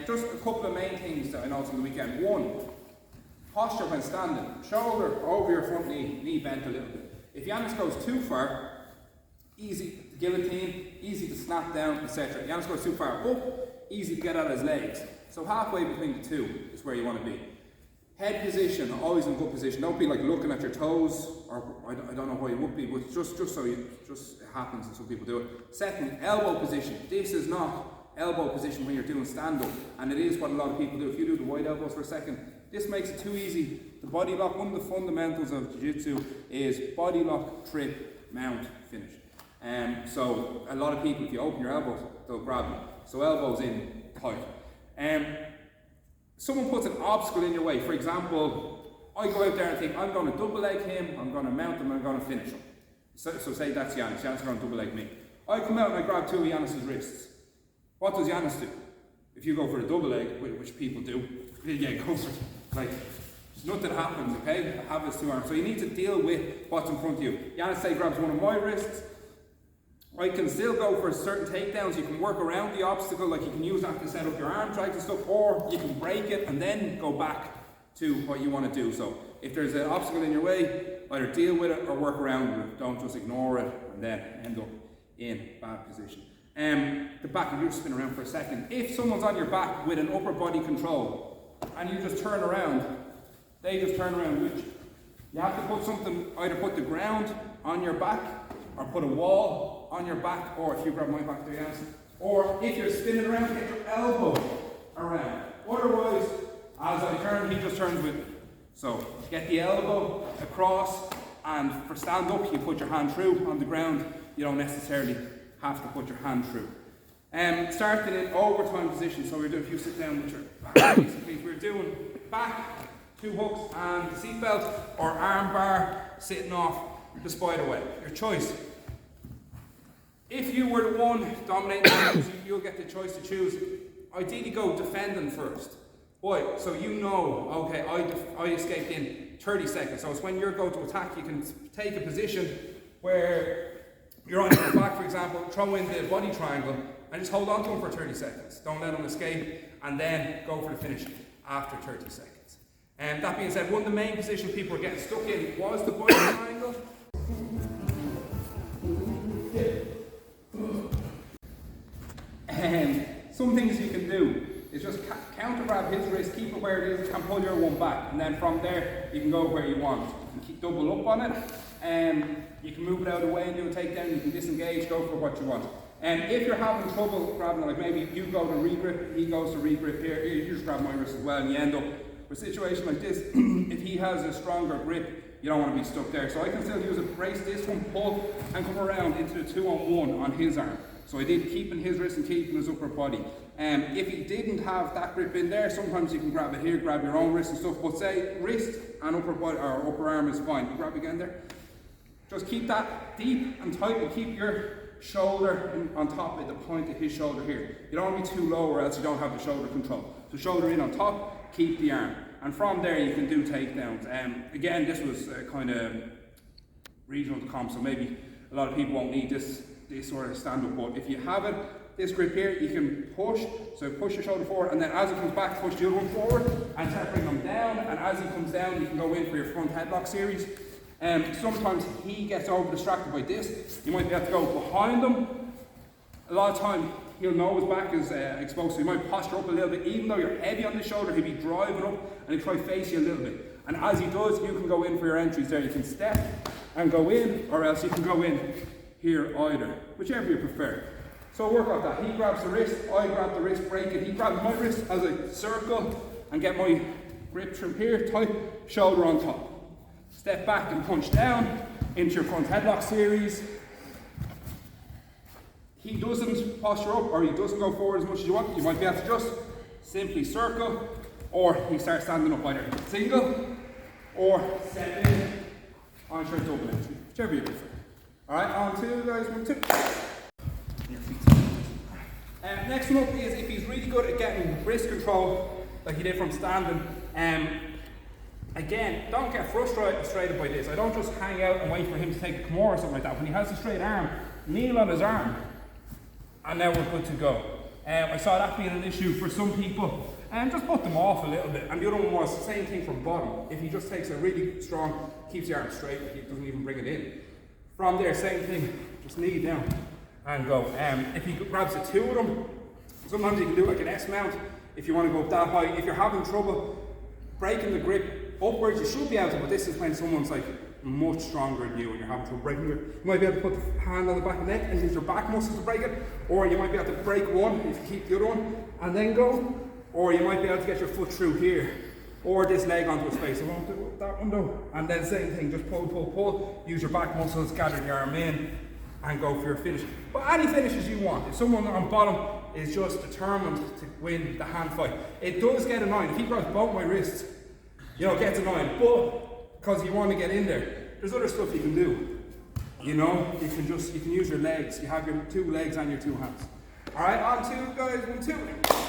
Just a couple of main things that I noticed on the weekend. One, posture when standing. Shoulder over your front knee, knee bent a little bit. If Yanis goes too far, easy to guillotine, easy to snap down, etc. Yanis goes too far up, easy to get at his legs. So halfway between the two is where you want to be. Head position, always in good position. Don't be like looking at your toes, or I don't know why you would be, but just it happens and some people do it. Second, elbow position. This is not elbow position when you're doing stand-up, and it is what a lot of people do. If you do the wide elbows for a second, this makes it too easy. The body lock, one of the fundamentals of Jiu-Jitsu is body lock, trip, mount, finish. So a lot of people, if you open your elbows, they'll grab you. So elbows in tight. Someone puts an obstacle in your way. For example, I go out there and think, I'm going to double leg him, I'm going to mount him, I'm going to finish him. So say that's Yanis. Yanis is going to double leg me. I come out and I grab two of Yanis' wrists. What does Yanis do? If you go for a double leg, which people do, yeah, go for it. Like, nothing happens, okay? I have his two arms. So you need to deal with what's in front of you. Yanis, say, grabs one of my wrists. I can still go for certain takedowns. You can work around the obstacle, like you can use that to set up your arm tracks and stuff, or you can break it and then go back to what you want to do. So if there's an obstacle in your way, either deal with it or work around it. Don't just ignore it and then end up in bad position. The back, if you just spin around for a second. If someone's on your back with an upper body control and you just turn around, they just turn around with you. You have to put something, either put the ground on your back or put a wall on your back, or if you grab my back there, Yanis, or if you're spinning around, get your elbow around. Otherwise, as I turn, he just turns with me. So get the elbow across, and for stand up, you put your hand through. On the ground, you don't necessarily have to put your hand through. Starting in overtime position, so we're doing, if you sit down with your back, basically, we're doing back, two hooks, and the seatbelt, or arm bar sitting off the spider web. Your choice. If you were the one dominating, you'll get the choice to choose. Ideally, go defending first. Why? So you know, okay, I escaped in 30 seconds. So it's when you're going to attack, you can take a position where you're on your back, for example, throw in the body triangle and just hold on to him for 30 seconds. Don't let him escape, and then go for the finish after 30 seconds. And that being said, one of the main positions people were getting stuck in was the body triangle. And some things you can do is just counter grab his wrist, keep it where it is, and pull your one back, and then from there you can go where you want. You can keep double up on it, you can move it out of the way and do a takedown, you can disengage, go for what you want. And if you're having trouble grabbing, like maybe you go to regrip, he goes to regrip here, you just grab my wrist as well, and you end up with a situation like this. If he has a stronger grip, you don't want to be stuck there. So I can still use it, brace this one, pull, and come around into the 2-on-1 on his arm. So I did keeping his wrist and keeping his upper body. If he didn't have that grip in there, sometimes you can grab it here, grab your own wrist and stuff, but say wrist and upper body or upper arm is fine. Grab again there. Just keep that deep and tight, and keep your shoulder on top at the point of his shoulder here. You don't want to be too low or else you don't have the shoulder control. So shoulder in on top, keep the arm. And from there you can do takedowns. Again, this was kind of regional to comp, so maybe a lot of people won't need this sort of stand-up, but if you have it, this grip here, you can push, so push your shoulder forward, and then as it comes back, push the other one forward, and start bringing them down, and as he comes down, you can go in for your front headlock series. Sometimes he gets over distracted by this, you might be able to go behind him. A lot of time, he'll know his back is exposed, so you might posture up a little bit, even though you're heavy on the shoulder, he'll be driving up, and he'll try to face you a little bit. And as he does, you can go in for your entries there. You can step and go in, or else you can go in here either, whichever you prefer. So work out that. He grabs the wrist, I grab the wrist, break it. He grabs my wrist as I circle and get my grip from here, tight, shoulder on top. Step back and punch down into your front headlock series. He doesn't posture up, or he doesn't go forward as much as you want. You might be able to just simply circle, or he starts standing up either single or step in on your double entry, whichever you prefer. Alright, on two guys, 1, 2. Your feet. Next one up is if he's really good at getting wrist control, like he did from standing. Again, don't get frustrated by this. I don't just hang out and wait for him to take a Kimura or something like that. When he has a straight arm, kneel on his arm, and now we're good to go. I saw that being an issue for some people, and just put them off a little bit. And the other one was the same thing from bottom. If he just takes a really strong, keeps the arm straight, like he doesn't even bring it in. From there, same thing, just knee down and go. If he grabs the two of them, sometimes you can do like an S mount if you want to go up that high. If you're having trouble breaking the grip upwards, you should be able to, but this is when someone's like much stronger than you and you're having trouble breaking it. You might be able to put the hand on the back of the neck and use your back muscles to break it, or you might be able to break one if you keep the other one and then go, or you might be able to get your foot through here, or this leg onto his face. I won't do that one though. And then same thing, just pull, pull, pull, use your back muscles, gather the arm in and go for your finish. But any finishes you want. If someone on bottom is just determined to win the hand fight, it does get annoying. If he grabs both my wrists, you know, it gets annoying, but because you want to get in there, there's other stuff you can do. You know, you can use your legs. You have your two legs and your two hands. All right, on two, guys, 1, 2.